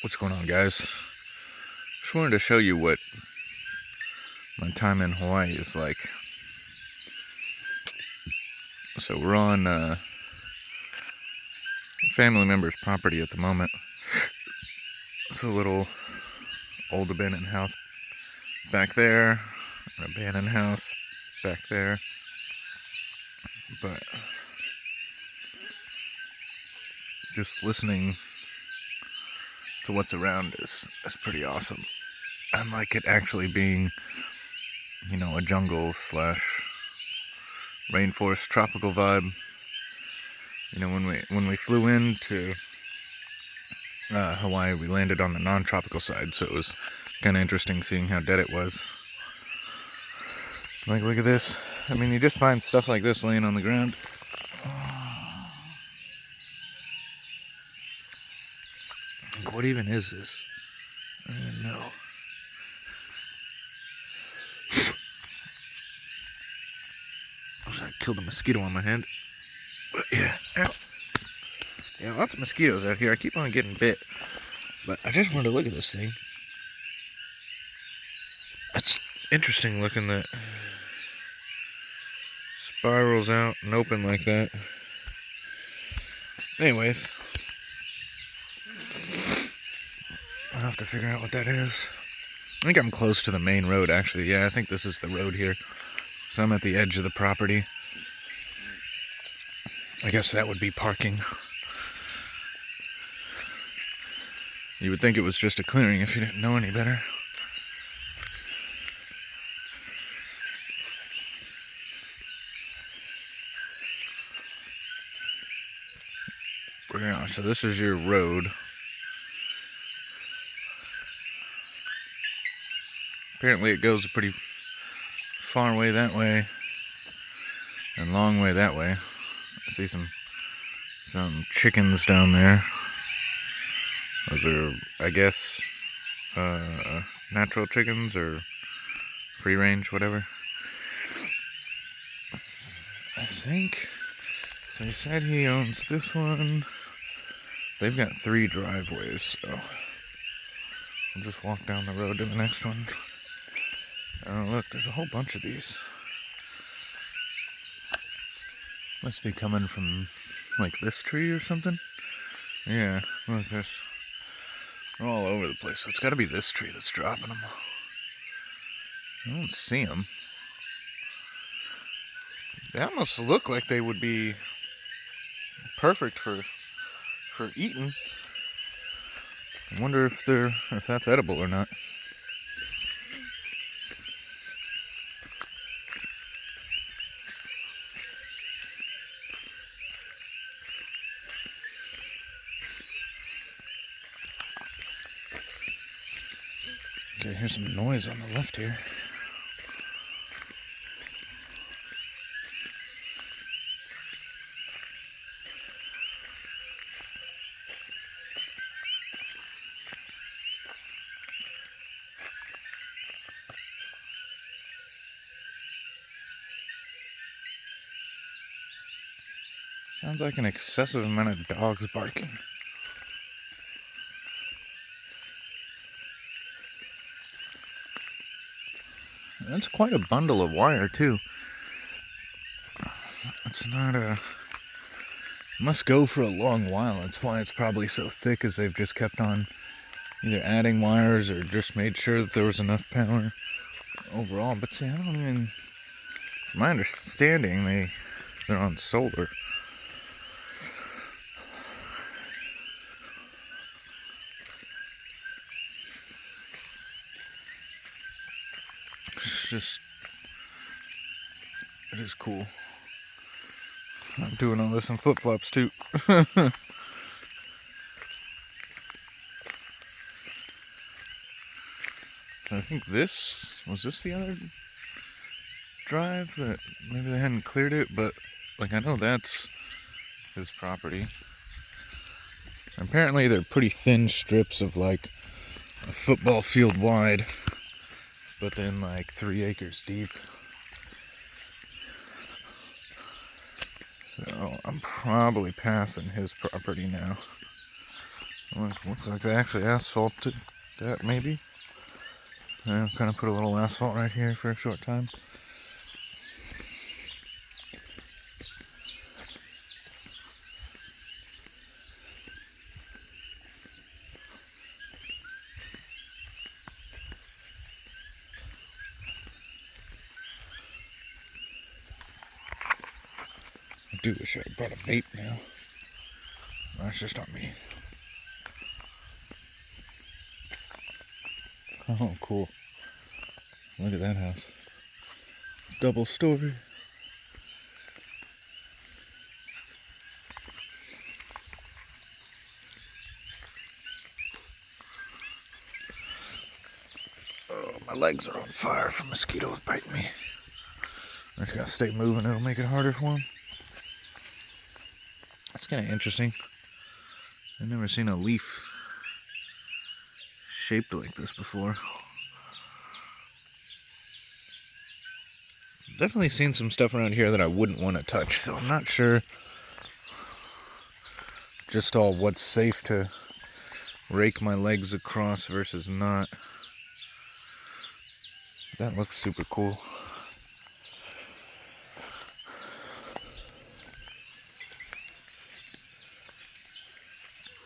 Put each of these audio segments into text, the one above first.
What's going on, guys? Just wanted to show you what my time in Hawaii is like. So we're on a family member's property at the moment. It's a little old abandoned house back there, an abandoned house back there. But just listening to what's around is pretty awesome. And like it actually being, a jungle / rainforest tropical vibe. When we flew into Hawaii, we landed on the non-tropical side, so it was kind of interesting seeing how dead it was. Like, look at this. I mean, you just find stuff like this laying on the ground. Like, what even is this? I don't even know. I killed a mosquito on my hand. But yeah, ow. Yeah, lots of mosquitoes out here. I keep on getting bit. But I just wanted to look at this thing. It's interesting looking that spirals out and open like that. Anyways, I'll have to figure out what that is. I think I'm close to the main road, actually. Yeah, I think this is the road here. So I'm at the edge of the property. I guess that would be parking. You would think it was just a clearing if you didn't know any better. Yeah, so this is your road. Apparently it goes a pretty far way that way and long way that way. I see some chickens down there. Those are, I guess, natural chickens or free range, whatever. I think. So he said he owns this one. They've got 3 driveways, so I'll just walk down the road to the next one. Oh, look, there's a whole bunch of these. Must be coming from, like, this tree or something. Yeah, look, they're all over the place. So it's got to be this tree that's dropping them. I don't see them. They almost look like they would be perfect for eating. I wonder if that's edible or not. Okay, here's some noise on the left here. Sounds like an excessive amount of dogs barking. That's quite a bundle of wire, too. It's not a... It must go for a long while. That's why it's probably so thick, as they've just kept on either adding wires or just made sure that there was enough power overall. But see, I don't even... From my understanding, they're on solar. It is cool. I'm doing all this in flip-flops too. I think was this the other drive that maybe they hadn't cleared it, but like I know that's his property. Apparently they're pretty thin strips of like a football field wide, but then like 3 acres deep. So I'm probably passing his property now. Looks like they actually asphalted that, maybe. Yeah, kind of put a little asphalt right here for a short time. I do wish I had brought a vape now. That's just on me. Oh, cool. Look at that house. Double story. Oh, my legs are on fire from mosquitoes biting me. I just gotta stay moving, it'll make it harder for them. That's kind of interesting. I've never seen a leaf shaped like this before. Definitely seen some stuff around here that I wouldn't want to touch, so I'm not sure just all what's safe to rake my legs across versus not. That looks super cool.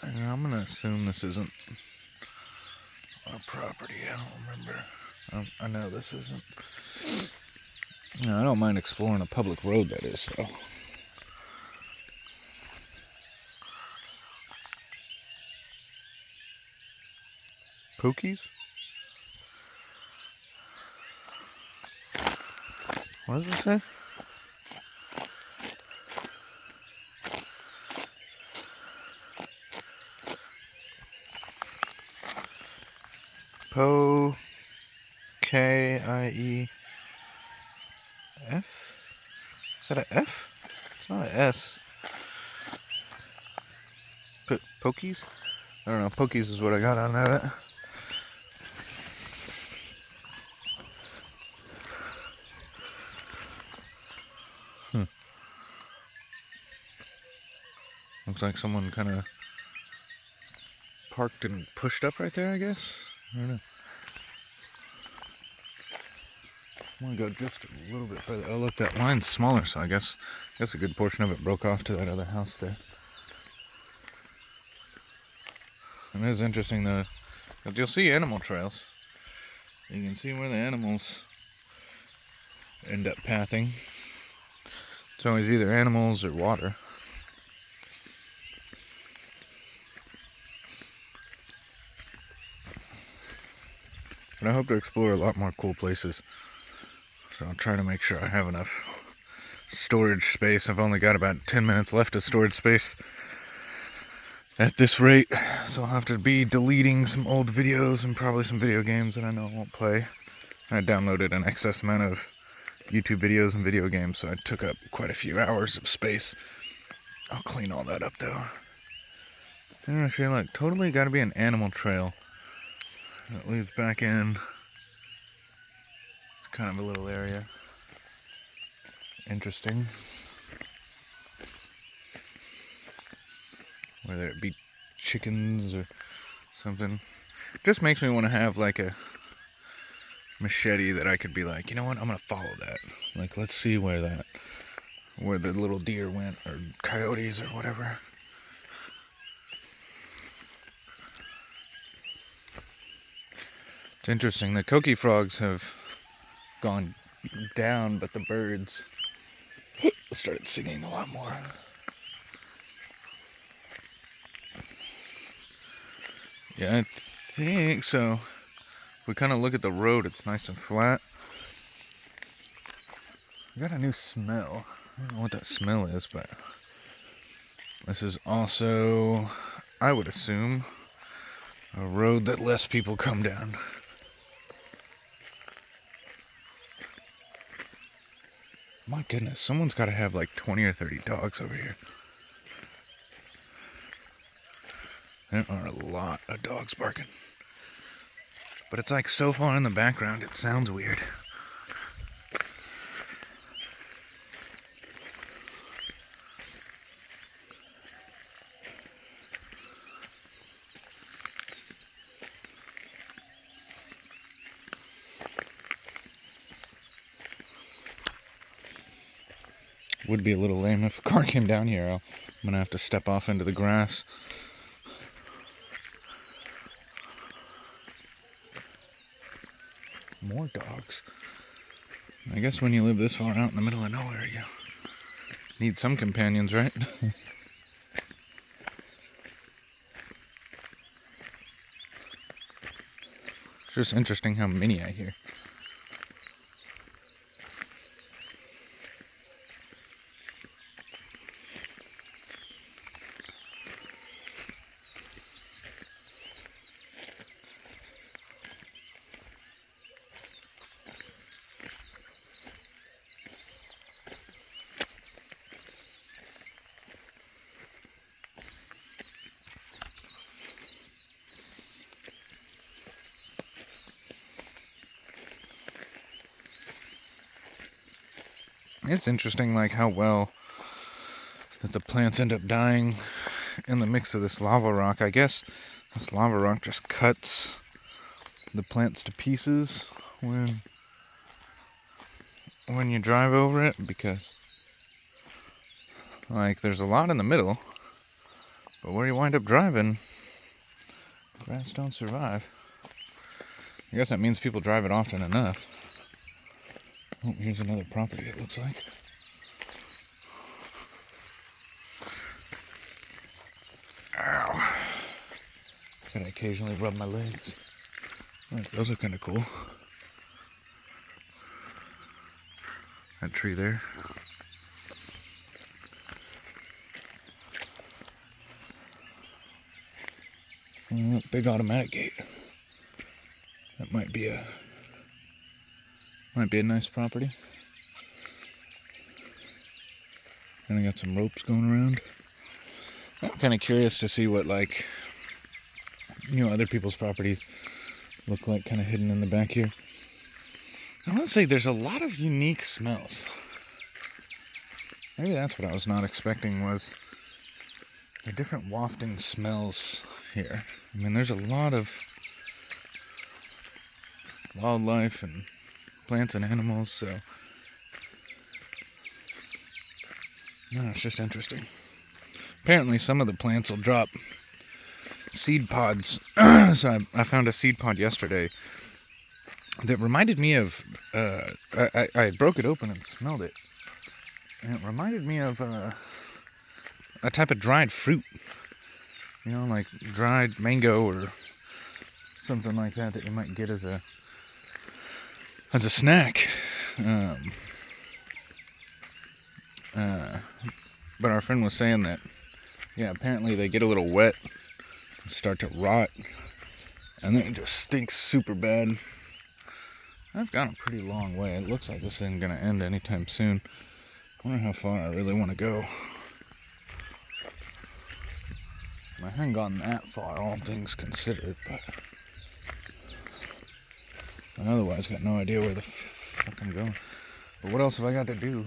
I'm gonna assume this isn't our property. I don't remember. I know this isn't. No, I don't mind exploring a public road, that is, though. Pokies? What does it say? Po K-I-E F? Is that an F? It's not an S. Pokies? I don't know. Pokies is what I got out of that. Looks like someone kind of parked and pushed up right there, I guess. I don't know. I'm gonna go just a little bit further. Oh, look, that line's smaller, so I guess a good portion of it broke off to that other house there. And it is interesting, though, that you'll see animal trails. You can see where the animals end up pathing. It's always either animals or water. But I hope to explore a lot more cool places. So I'll try to make sure I have enough storage space. I've only got about 10 minutes left of storage space at this rate. So I'll have to be deleting some old videos and probably some video games that I know I won't play. I downloaded an excess amount of YouTube videos and video games, so I took up quite a few hours of space. I'll clean all that up, though. And I feel like totally got to be an animal trail that leads back in. It's kind of a little area. Interesting. Whether it be chickens or something. It just makes me want to have like a machete that I could be like, you know what, I'm gonna follow that. Like, let's see where the little deer went, or coyotes or whatever. It's interesting, the coqui frogs have gone down, but the birds started singing a lot more. Yeah, I think so. If we kind of look at the road, it's nice and flat. I got a new smell. I don't know what that smell is, but this is also, I would assume, a road that less people come down. My goodness, someone's got to have like 20 or 30 dogs over here. There are a lot of dogs barking. But it's like so far in the background, it sounds weird. would be a little lame if a car came down here. I'm gonna have to step off into the grass. More dogs. I guess when you live this far out in the middle of nowhere, you need some companions, right? It's just interesting how many I hear. It's interesting, like, how well that the plants end up dying in the mix of this lava rock. I guess this lava rock just cuts the plants to pieces when you drive over it, because, like, there's a lot in the middle, but where you wind up driving, grass don't survive. I guess that means people drive it often enough. Oh, here's another property, it looks like. Ow. Gotta occasionally rub my legs. Oh, those are kind of cool. That tree there. Big automatic gate. That might be a nice property. And I got some ropes going around. I'm kind of curious to see what, like, other people's properties look like, kind of hidden in the back here. I want to say there's a lot of unique smells. Maybe that's what I was not expecting, was the different wafting smells here. I mean, there's a lot of wildlife and plants and animals, so no, it's just interesting. Apparently some of the plants will drop seed pods. So I found a seed pod yesterday that reminded me of I broke it open and smelled it, and it reminded me of a type of dried fruit, like dried mango or something like that you might get as a snack. But our friend was saying that, yeah, apparently they get a little wet, start to rot, and then it just stinks super bad. I've gone a pretty long way. It looks like this isn't going to end anytime soon. I wonder how far I really want to go. I haven't gone that far, all things considered, but I otherwise got no idea where the fuck I'm going. But what else have I got to do?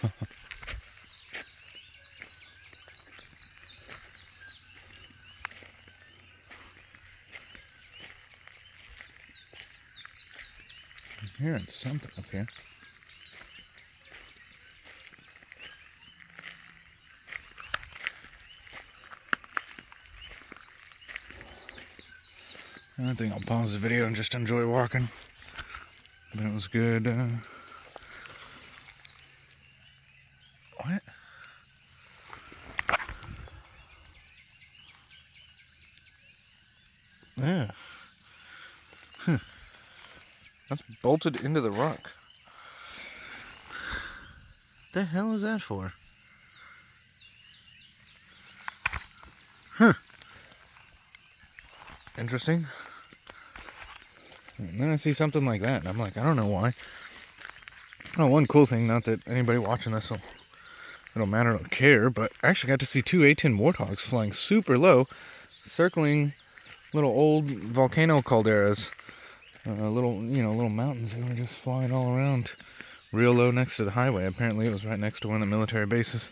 I'm hearing something up here. I think I'll pause the video and just enjoy walking. But it was good. What? Yeah. Huh. That's bolted into the rock. The hell is that for? Huh. Interesting. And then I see something like that, and I'm like, I don't know why. Oh, one cool thing, not that anybody watching this it'll matter or care, but I actually got to see 2 A10 warthogs flying super low, circling little old volcano calderas, little mountains. They were just flying all around, real low next to the highway. Apparently it was right next to one of the military bases.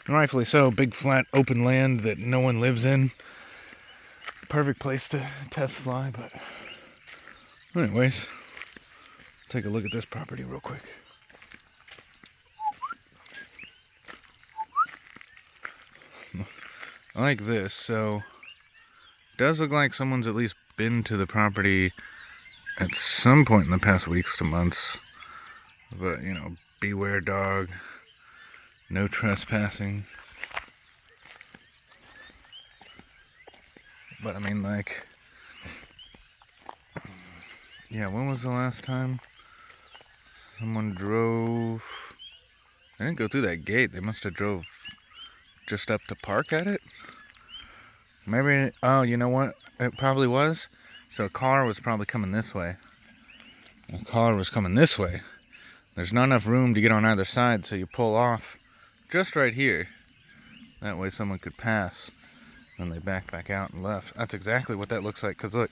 And rightfully so, big flat open land that no one lives in. perfect place to test fly, but anyways, take a look at this property real quick. I like this. So it does look like someone's at least been to the property at some point in the past weeks to months. But, you know, beware dog, no trespassing. But I mean, like, yeah, when was the last time someone drove? They didn't go through that gate. They must have drove just up to park at it. Maybe, oh, you know what? It probably was. So a car was probably coming this way. A car was coming this way. There's not enough room to get on either side, so you pull off just right here. That way someone could pass. And they back out and left. That's exactly what that looks like. Because look,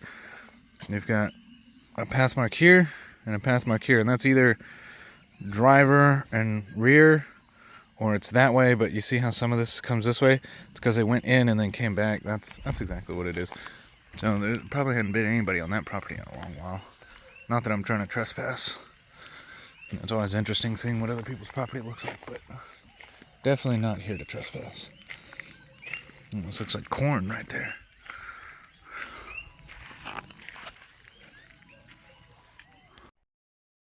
you've got a path mark here and a path mark here. And that's either driver and rear, or it's that way. But you see how some of this comes this way? It's because they went in and then came back. That's exactly what it is. So there probably hadn't been anybody on that property in a long while. Not that I'm trying to trespass. It's always interesting seeing what other people's property looks like, but definitely not here to trespass. This looks like corn right there.